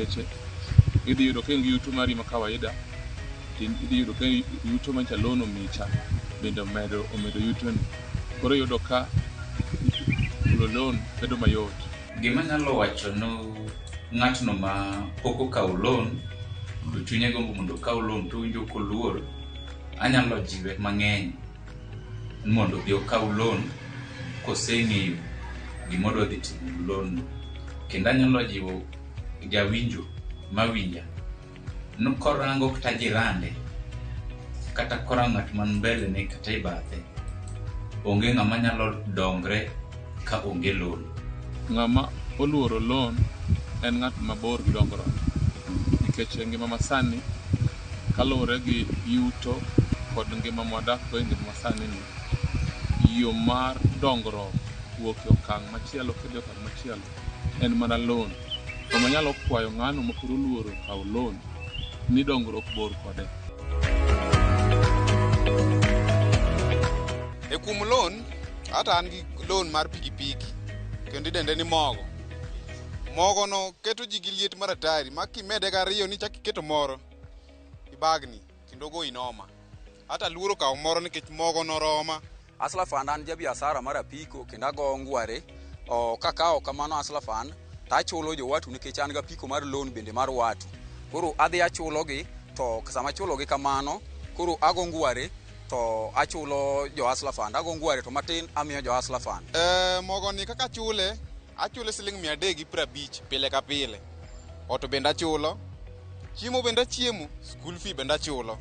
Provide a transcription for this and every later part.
nikech idhi yudo ka yuto mari ma kawaida, idhi yudo ka yuto mancha loan omicha bende omedo yutoni. Koro yudo ka chulo loan bedo mayot. Gima nyalo wacho no ng'atno ma pok okawo loan to chunye gombo mondo okaw loan to winjo koluor, anyalo jiwe mang'eny mondo odhi okaw loan koseng'eyo gima odwa dhi timo loan. Kendo anyalo jiwo jawinjo mawinja no korango kata jirande kata korango ng'at man mbele ne kata ibathe, onge ng'ama nyalo dongre ka onge loan. Ng'ama oluoro loan en ng'at mabor gi dongruok, nikech ngima masani kaluwore gi yuto kod ngima mwadakgo e ngima masani ni, yo mar dongruok wuok e okang' machielo kendo okang' machielo en mana loan. Omo nyalo kwayo ng'ano ma koro oluoro kawo loan ni dongruok bor kode. E kum loan, hata an gi loan mar pikipiki kendo idende ni mogo. Mogo no keto ji gi liet mar atari, ma kimede gariyo ni chak iketo moro ibagni kendo go inoma. Hata luoro kawo moro nikech mogo no roma. Asla Fund an jabiasara mar apiko kendo ago ngware. Kakawo kamano Asla Fund tachulo jowatu nikech an ga piko mar loan bende mar watu. Koro adhi achulogi, to sama chulogi kamano, koro ago ngware to achulo jo Asla Fund. Ago ngware to matin amiyo jo Asla Fund. Mogo ni kaka achule siling 350 pile ka pile. Oto bende achulo, chiemo bende achiemo, school fee bende achulo.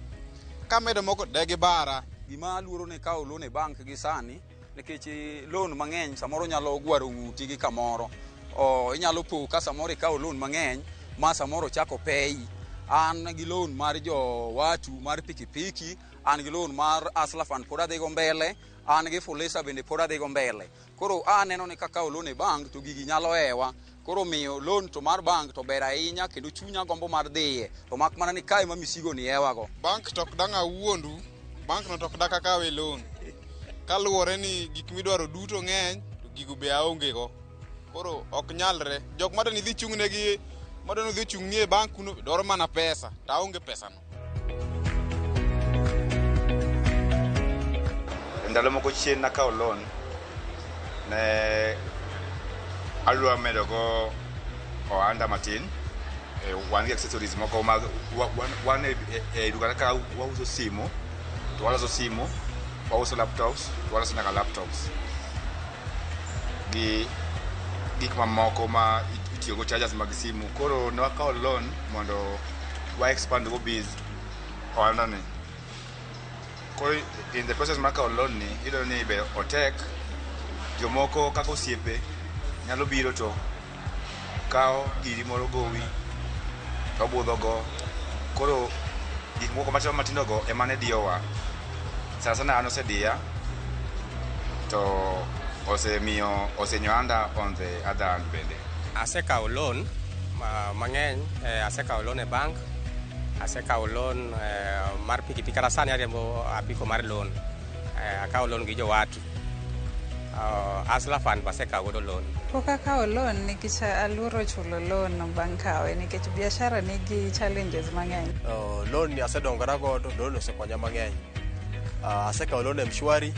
Kamedo moko degi bara. Gima luoro ne kawo loan e bank gi sani, nikech loan mang'eny samoro nyalo gwaro ng'uti gi kamoro. Inyalo po ka samoro ikawo loan mang'eny ma samoro chako pay. An gi loan mar jo watu mar pikipiki, an gi loan mar Asla Fund pod adhi go mbele, an gi Fulisa bende pod adhi go mbele. Koro aneno ni kakawo loan e bank to gigi nyalo ewa. Koro miyo loan to mar bank to ber ahinya kendo chunya gombo mar dhiye. To mak mana ni kae ma misigo ni ewa go. Bank tok danga wuondu, bank no tok daka kawe loan. Kaluwore ni gik midwaro duto ng'eny to gigo be aonge go. Koro ok nyalre. Jok mado ni dhi chung'negi, mado ni dhi chung'ni e bank kuno dwaro mana pesa, ta aonge pesa no. Ndalo moko chien nakawo loan ne alwa medo go ohanda matin, wan gi accessories moko mag wan e duka ka wauso simu, to waloso simu, wauso laptops, waloso nyaka laptops gi gik mamoko ma itiyo go chargers mag simu. Koro ne wakawo loan mondo wa expand go biz ohanda ni. Koro in the process mar kawo loan ni, iyudo ni be otek. Jomoko kaka osiepe nyalo biro to kawo giri moro gowi to budho go. Koro gik moko matindo go ema ne diyowa. Sana an osediya to osenyo anda on the other hand bende. Asekawo loan mang'eny, asekawo loan e bank, asekawo loan mar pikipiki, kata sani ariembo apiko mar loan. Akawo loan gi jowatu. Asla Fund basekawo godo loan. Pok akawo loan nikech aluoro chulo loan bang' kawe nikech biashara nigi challenges mang'eny. Loan ni asedongora godo, loan osekonya mang'eny. Asekawo loan e Mshwari,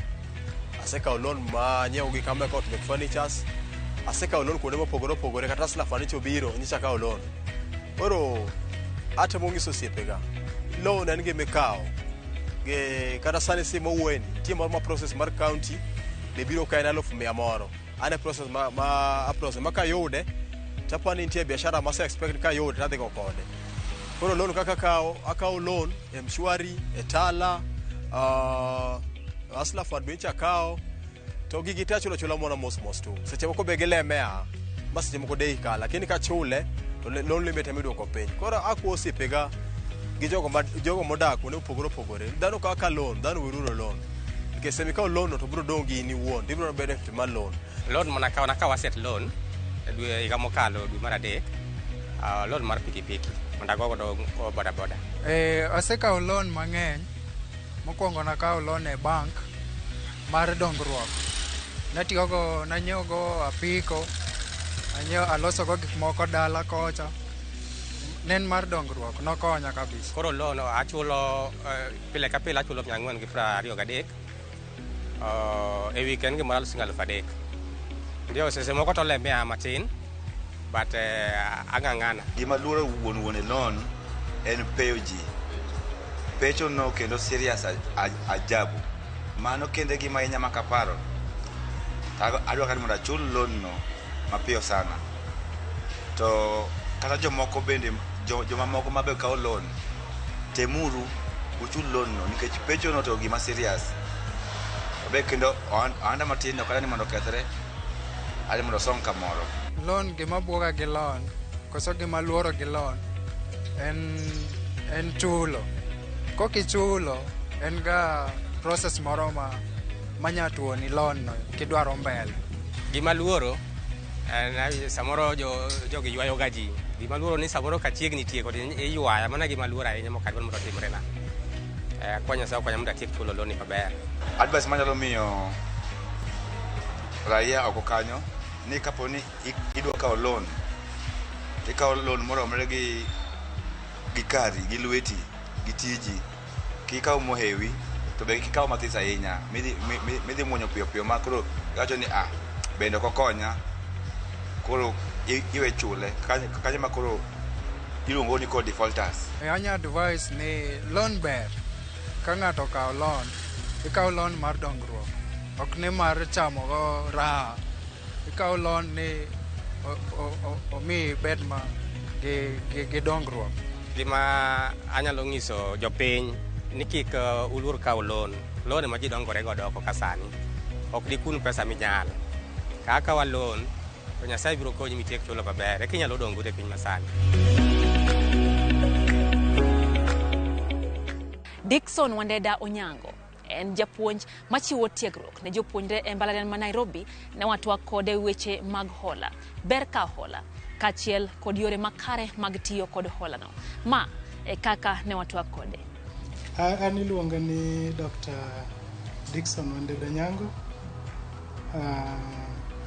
asekawo loan ma nyiewo gi kama kot mek furnitures, asekawo loan kuonde mopogore opogore, kata Asla Fund chobiro nyicha kawo loan. Koro atemo ng'iso osiepega, loan en gima ikawo kata sani simo wuoyeni, nitie moro ma process mar county be biro ka en 100,000 moro. Ane process ma kayude tapani nitie biashara ma se expect kayude tadhi go kode. Koro loan kaka akawo loan e Mshwari, e Tala, Asla Fund be akawo, to gigi te achulo mona mos tu. Seche moko be gilemea, ma seche moko dei kala, lakini ka chule to loan limit emiduoko piny. Koro akwo osiepega gi jogo modak kuonde opogore. Dhano kaka loan, dhano wiruro loan. Nikech semikawo loan no to biro dong' gi in iwuon, to ibiro benefit mar loan. Loan nakawo asset loan e dwe higa mokalo dwe mar adek, loan mar pikipiki mondo ago godo boda. Asekawo loan mang'eny. Mokwongo nakawo loan e bank mar dongruok. Nanyiewo go apiko, aloso go gik moko dala kocha. nen mar dongruok nokonya kabisa. Koro loan achulo pile ka pile achulo 423 e weekend gimoro alusinga 3,000. Ndio sese moko to lemea matin but ang'ang'ana. Gima luoro wuon e loan en peyo ji. Pecho no kendo serious ajabu. Mano kende gima inya makaparo. Adwa kani mondo achul loan no mapiyo sana. To kata jomoko bende joma moko mabe kawo loan temuru uchul loan no nikech pecho no to gima serious. Obe kendo anda matin no kata ni mondo kethre ali mondo som kamoro. Loan gima buoga gi loan koso gima luoro gi loan en chulo. Kokichulo en ga process moro manyatuoni loan no kidwaro mbele. Gima luoro samoro jogi ywayo ga ji. Gima luoro ni samoro ka chiegni tieko iywayo mana gima luoro ahinya mokadwa mondo timrena. Konya sa konya mondo atiek chulo loan maber. Advice manyalo miyo raia oko kanyo ni kaponi idwa kawo loan, ikawo loan moromre gi kari, gi lweti, gi tiji, kikawo mohewi, to be kikawo mathis ahinya, midhi muonyo piyo ma koro gacho ni bende kokonya, koro iwe chule, kanyo ma koro iluongo ni kod defaulters. Anya advice ni loan ber, ka ng'ato kawo loan, ikawo loan mar dongruok, ok ni mar chamo go raha. Ikawo loan ni omi bed ma gi dongruok. Gima anyalo ng'iso jopiny ni kik uluor kawo loan ma ji dongore godo oko kasani. Ok dikun pesa minyal. Ka kawa loan to Nyasaye biro konyi mitiek chulo maber. Eka inyalo dongo e piny masani. Dickson Wandeda Onyango en japuonj machiwo tiegruok ne jopuonjre e mbalariany ma Nairobi ne watwa kode weche mag hola, ber ka hola, kachiel kod yore makare mag tiyo kod hola no. Ma kaka ne watwa kode. An iluonga ni Dr. Dickson Wandeda Onyango.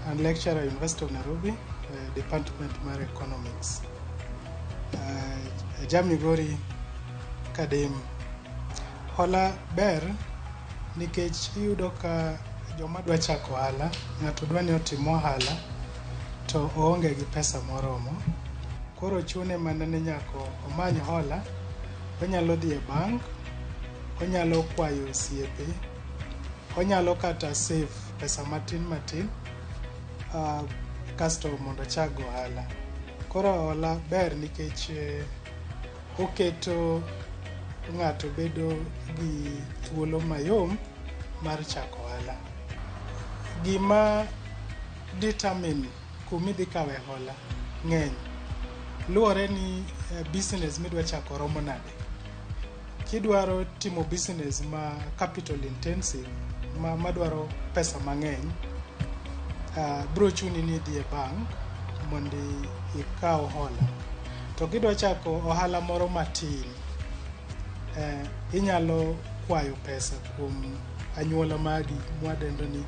I'm lecturer at University of Nairobi, Department of Economics. Jamigori Kadem. Hola ber nikech iyudo ka joma dwa chako ohala, ng'ato dwa ni otim ohala to oonge gi pesa moromo. Koro chune mana ni nyako omany hola, onyalo dhi e bank, onyalo kwayo osiepe, onyalo kata save pesa matin kasto mondo chak ohala. Koro hola ber nikech oketo ng'ato bedo gi thuolo mayom mar chako ohala. Gima determine kumidhi kawe hola ng'eny. Luore ni business midwa chako romo nade. Kidwaro timo business ma capital intensive, madwaro pesa mang'eny, bro chuni ni dhi e bank mondo ikaw hola. To kidwa chako ohala moro matin, inyalo kwayo pesa kuom anyuola magi mwadendo ni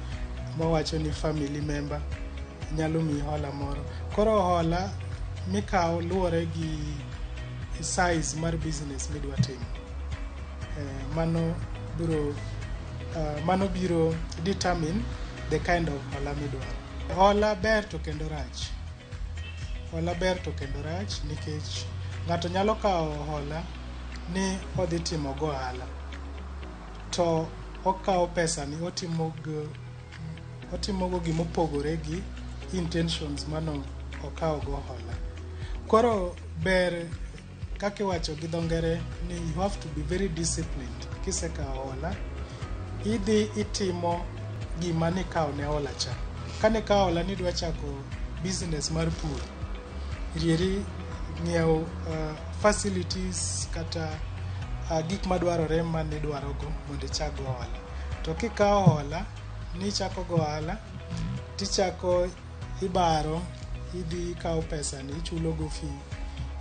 mawacho ni family member, nyalo mi hola moro. Koro hola mikawo luore gi size mar business midwa timo. Mano biro determine the kind of hola midwaro. Hola ber to kendo rach. Hola ber to kendo rach nikech ng'ato nyalo kawo hola ni odhi timo go ohala, to okawo pesa ni otimo go gimopogore gi intentions mano okawo go hola. Koro ber kaka iwacho gi dho ngere ni you have to be very disciplined. Kisekawo hola, idhi itimo gima nikawo ne hola cha. Kane kawo hola ni dwa chako business mar pur, rieri ng'iewo facilities kata gik madwarore manidwaro go mondo ichak go hola. To kikawo hola ni chako go hola, tichako ibaro, idhi ikawo pesa ni ichulo go fee,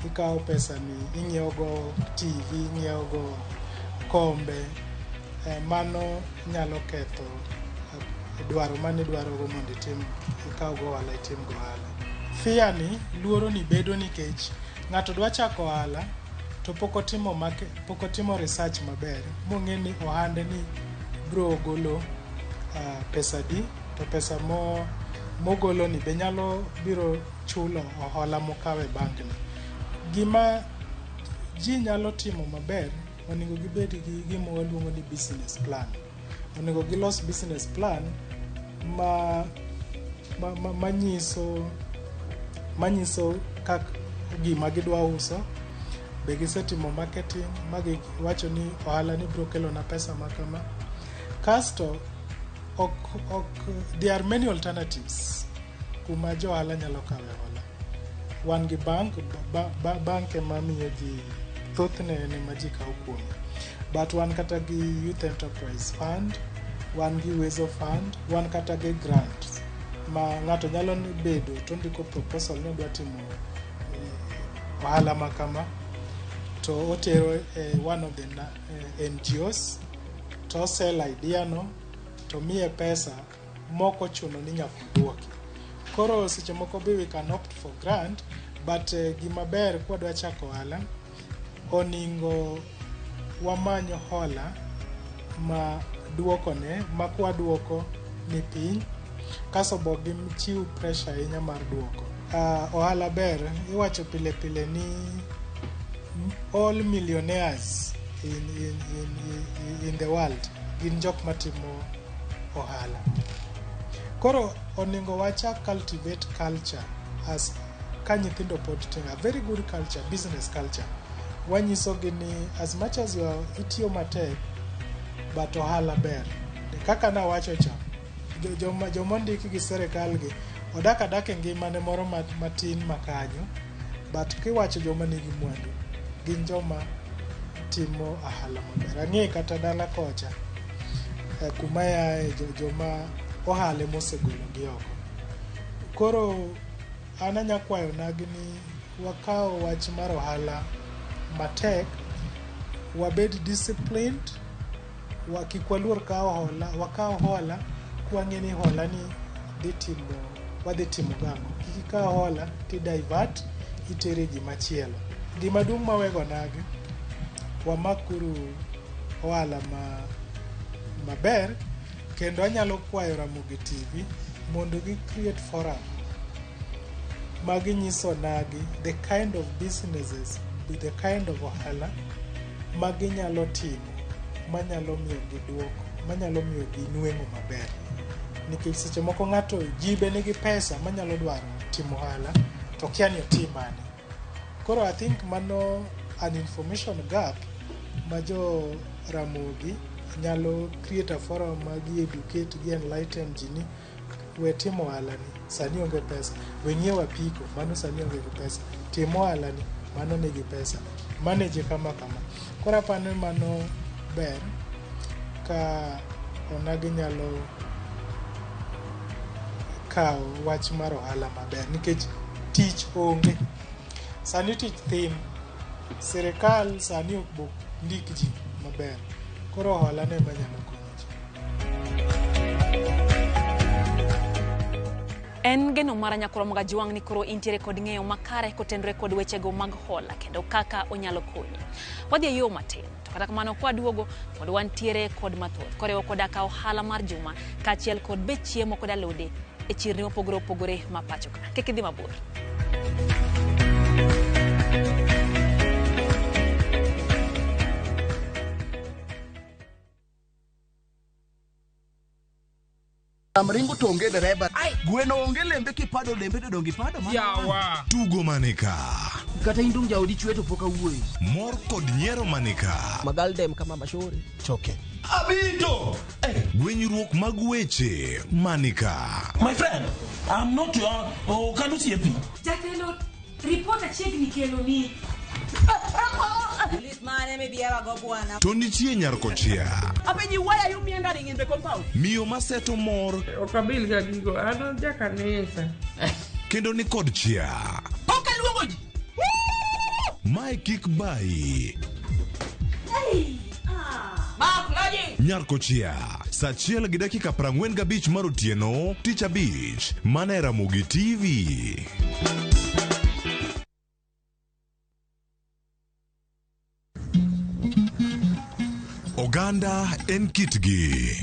ikawo pesa ni ing'iewo go TV, ing'iewo go kombe, mano nyalo ketho dwaro manidwaro go mondo ikaw go hola, itim go hola. Fear ni, luoro ni bedo nikech ng'ato dwa chako ohala to pok otimo research maber mong'e ni ohande ni bro golo pesa di, to pesa mogolo ni be nyalo biro chulo ohala mokawe bank ni. Gima ji nyalo timo maber, onego gibed gi gima waluongo ni business plan. Onego gilos business plan manyiso gima gidwa uso, be gisetimo marketing, magiwacho ni ohala ni biro kelo na pesa makama. Kasto there are many alternatives kuma jo ohala nyalo kawe hola. Wan gi bank ema miyo ji thothne ne ma ji kawo kuom, but wan kata gi youth enterprise fund, wan gi Uwezo fund, wan kata gi grants ma ng'ato nyalo bedo to ndiko proposal ni odwa timo ohala makama, to otero one of the NGOs, to sell idea no, to miye pesa moko chuno ni nyaka duoki. Koro seche moko be we can opt for grant, but gima ber kwa dwa chako ohala, oningo wamany hola ma duoko ne, ma kwa duoko ni piny, kaso bo gichiw pressure ahinya mar duoko. Ohala ber, iwacho pile pile ni all millionaires in the world gin jok matimo ohala. Koro oningo wachak cultivate culture as ka nyithindo pod tin, a very good culture, business culture. Wanyiso gi ni as much as itiyo matek, but ohala ber. Kaka na wacho cha, joma ndiki gi serikal gi odak e ngimane moro matin makanyo, but kiwacho joma nigi mwandu gin joma timo ohala maber. Ang'e kata dala kocha kuma yae joma ohale mosegolo gi oko. Koro an anyakwayo nagi ni wakaw wach mar ohala matek, wabed disciplined, wakikwaluor kawo hola, wakaw hola kwang'e ni hola ni wadhi timo gang'o. Kikaw hola ti divert itere gima chielo. Gima duong' mawego nagi, wamakuru ohala maber, kendo anyalo kwayo Ramogi TV mondo gi create forum maginyiso nagi the kind of businesses, the kind of ohala maginyalo timo, manyalo miyo gi duoko, manyalo miyo gi nweng'o maber. Nikech seche moko ng'ato jibe nigi pesa manyalo dwaro timo ohala to kia ni otim mane. Koro I think mano an information gap ma jo Ramogi nyalo create a forum magi educate gi enlighten ji ni we timo ohala ni, sani onge pesa. We nyiew apiko, mano sani onge gi pesa. Timo ohala ni, mano nigi pesa. Manage kama. Koro apani mano ber ka onagi nyalo kawo wach mar ohala maber, nikech tich onge. Sani tich thin, serikal sani ok bo ndik ji maber. Koro ohala ne manyalo konyo ji. En geno mara nyakoro mga juang ni koro intiere kod ng'eyo makare kotenore kod wechego mag hola kendo kaka onyalo konyi. Wadhi yo matin, to kata kamano kwa duogo pod wantiere kod mathoth. Korewo koda ka ohala mar juma kaachiel kod be chiemo kod alode e chirni opogore ma pacho ka. Kik idhi mabor. Amringo to onge dereba. Gweno onge lembe kipado lembe to dongi pado mana. Yawa. Tugo manika. Kata indung jaodi chweto poka wuoyi. Mor kod nyiero manika. Magaldem kama mashore. Choke. Abito. Gwenyruok mag weche manika. My friend, I'm not your Kalusi. Jatelo, report chiegni kelo ni. To nitie Nyarkochia. Apenyi, why are you meandering in the compound? Miyo maseto mor. Okabil ga gigo, ano jakanisa. Kendo ni kod chia. Oka luongo ji. Mae kik bai. Hey! Nyarkochia, saa 1:45 mar otieno, tich abich, mana e Ramogi TV. Oganda en kitgi.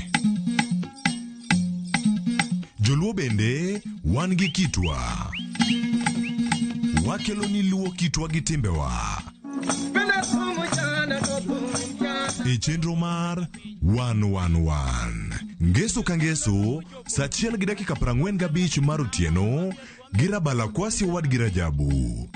Joluo bende wan gi kitwa. Wakelo ni luo kitwa gi timbewa. E chenro mar 111. Ngeso ka ngeso, saa 1:45 mar otieno, gi Rabala Kwasi Owad gi Rajabu.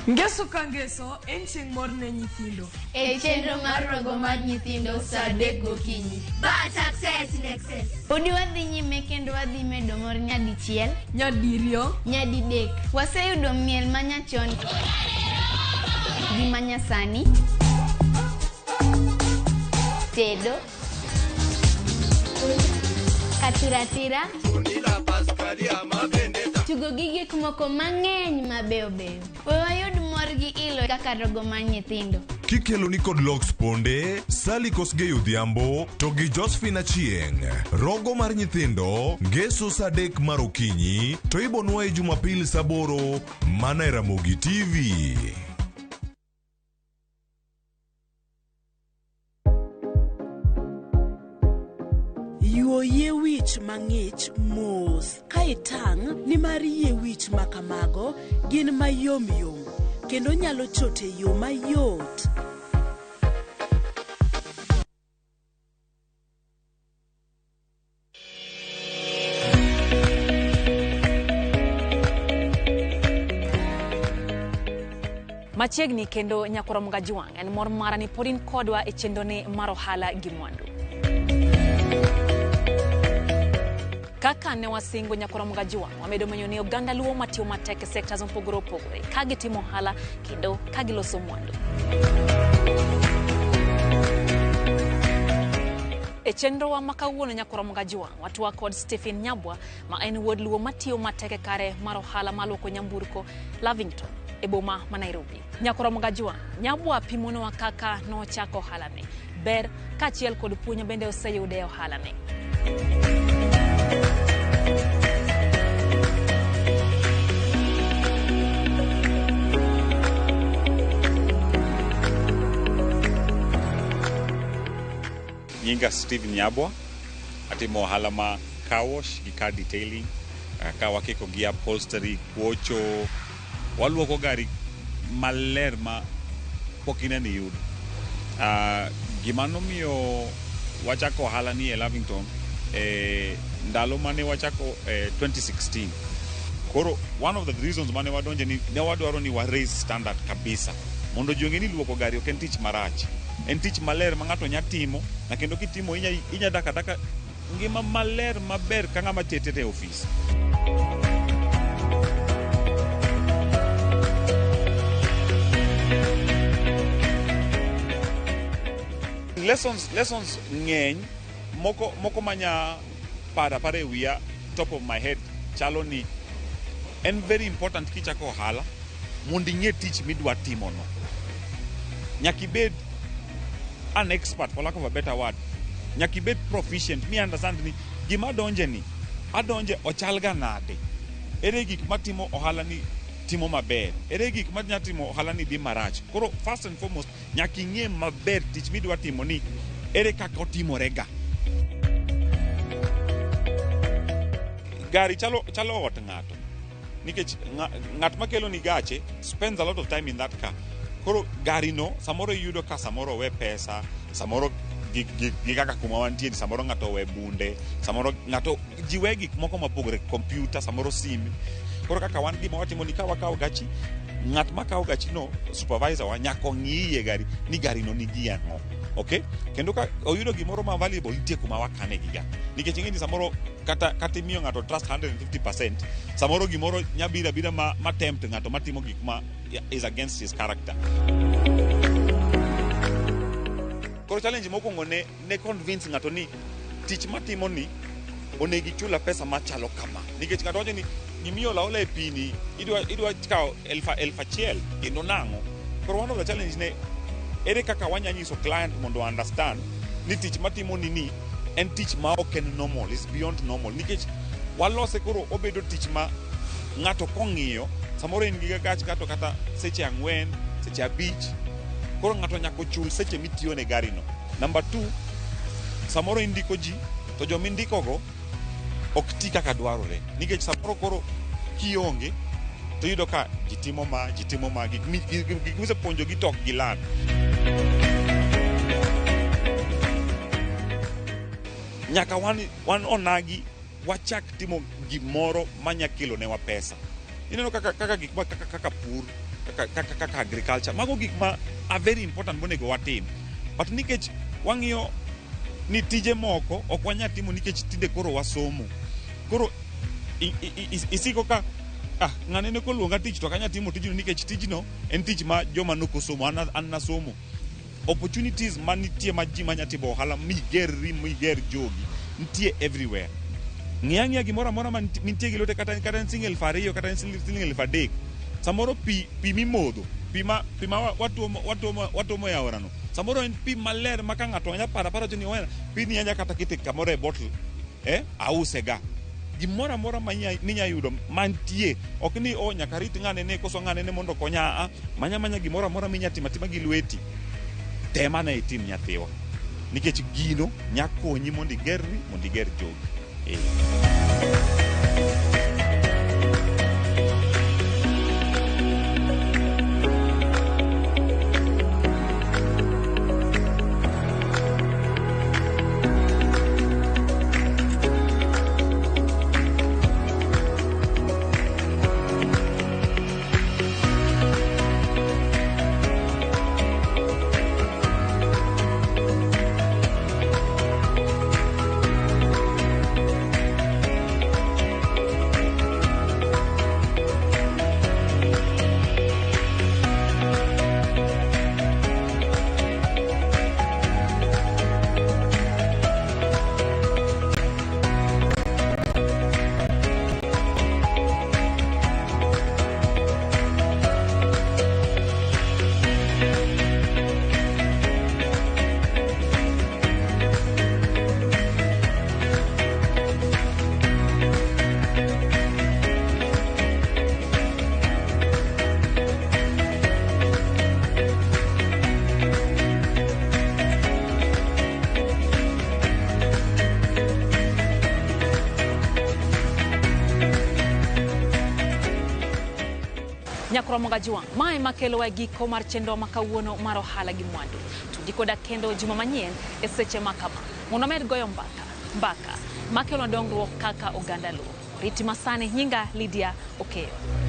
Ngeso ka ngeso en chieng' mor ne nyithindo. E chenro mar rogo mar nyithindo saa 3 gokinyi. But success in excess. Podi wadhi nyime kendo wadhi medo mor nyadichiel, nyadiriyo, nyadidek. Waseyudo miel manyachon gi manyasani, tedo, katiratira, tugo gi gik moko mang'eny mabeyo beyo. We wayud mor gi ilo kaka rogo mar nyithindo. Kikelo ni kod Lox Ponde, Sally Kosgei Odhiambo, to gi Josephine Achieng'. Rogo mar nyithindo, ngeso saa 3 mar okinyi, to ibonwa e Jumapil saa 8 mana e Ramogi TV. Yuo yie wich mang'ich mos ka itang' ni mar yie wich makamago gin mayom yom kendo nyalo chote yo mayot. Machiegni kendo nyakoro Mgajiwang' en mor mara ni podin kodwa e chendone mar Ohala Gi Mwandu. Kaka ne wasingo nyakoro Mgajiwang' wamedo manyo ni oganda luo matiyo matek e sektas mopogore opogore ka gitimo ohala kendo ka giloso mwandu. E chenro wa makawuono nyakoro Mgajiwang' watwa kod Stephen Nyabwa ma en wuod luo matiyo matek e kare mar ohala maluoko nyamburko Lavington e boma ma Nairobi. Nyakoro Mgajiwang' Nyabwa pimonwa kaka nochako ohalane, ber kaachiel kod puonj bende oseyude e ohalane. Nyinga Stephen Nyabwa, atimo ohala ma car wash gi car detailing, ka wakiko gi upholstery, kuocho, waluoko gari maler ma pokine ni yud. Gima nomiyo wachako ohala ni e Lavington ndalo mane wachako 2016. Koro one of the reasons mane wadonje ni ne wadwaro ni wa raise standard kabisa. Mondo jonge ni luoko gari ok en tich marach. En tich maler ma ng'ato nya timo, na kendo kitimo inya daka ngima maler maber ka ng'ama tetete e office. Lessons ng'eny moko manya para wiya top of my head chalo ni en very important kichako ohala mondo ing'e tich midwa timo no. Nyaki bed an expert, for lack of a better word. Nyaki bed proficient. Me understand ni gima donje ni adonje ochalga nade. Ere gik matimo ohala ni timo maber. Ere gik manya timo ohala ni di marach. Koro first and foremost nyaki ng'e maber tich midwa timo ni ere kaka otimorega. Gari chalo ot ng'ato. Nikech ng'at makelo ni gache spends a lot of time in that car. Koro gari no samoro yudo ka samoro we pesa, samoro gi kaka kuma wantie, samoro ng'ato we bunde, samoro ng'ato jiwe gik moko mapogore, computer, samoro sim. Koro kaka wan gima watimo ni ka wakawo gachi, ng'at makawo gachi no supervisor wa nyako ng'iye gari ni gari no nigi ang'o. Okay? Kendo ka oyudo gimoro ma valuable itie kuma wakane giga. Nikech ing'eni samoro kata miyo ng'ato trust 150%, samoro gimoro nyabira ma tempt ng'ato matimo gik ma is against his character. Koro challenge mokwongo ne convince ng'ato ni tich matimo ni onegi chula pesa machalo kama. Nikech ng'ato wacho ni gimiyo laola e pini idwa kawo 1,000 kendo nang'o. Koro one of the challenge ne ere kaka wanyanyiso client mondo understand ni tich matimo ni en tich ma ok en normal, is beyond normal. Nikech walose koro obedo tich ma ng'ato kong'iyo samoro in gi gach kato kata seche 4 seche 5 koro ng'ato nyaka chul seche mitiyo ne gari no. Number 2, samoro indiko ji to jomindikogo ok ti kaka dwarore nikech samoro koro kionge to yudo ka jitimo ma gik misepuonjo gi tok gi lan. Nyaka wan onagi wachak timo gimoro manyakelo newa pesa. Ineno kaka gik kaka pur, kaka agriculture, mago gik ma are very important monego watim. But nikech wang'iyo ni tije moko ok wanya timo nikech tinde koro wasomo. Koro isiko ka ng'ane ko luonga tich to kanya timo tijno nikech tijno en tich ma joma nokosomo an nasomo. Opportunities manitie ma ji manya timo ohala miger jogi nitie everywhere. Ng'iya gimoro amora mantie gi lote kata siling 2,000 kata siling 3,000. Samoro pi mimodho, pi ma watuomo e aorano. Samoro en pi maler ma ka ng'ato nya para joni wena pi ni nya kata kite kamoro e bottle ausega. Gimoro amora minya yudo mantie ok ni nyaka rit ng'ane ne koso ng'ane ne mondo konya manya gimoro amora minya tima gi lweti tema na itim nyathiwa nikech gino nya konyi mondo iger jogi. Ramogi Juang, mae makelo e giko mar chenro makawuono mar Ohala Gi Mwandu. Tudikoda kendo juma manyien e seche makama. Mondo med goyo mbaka makelo dongruok kaka oganda luo. Riti masane nyinga Lydia Okeyo.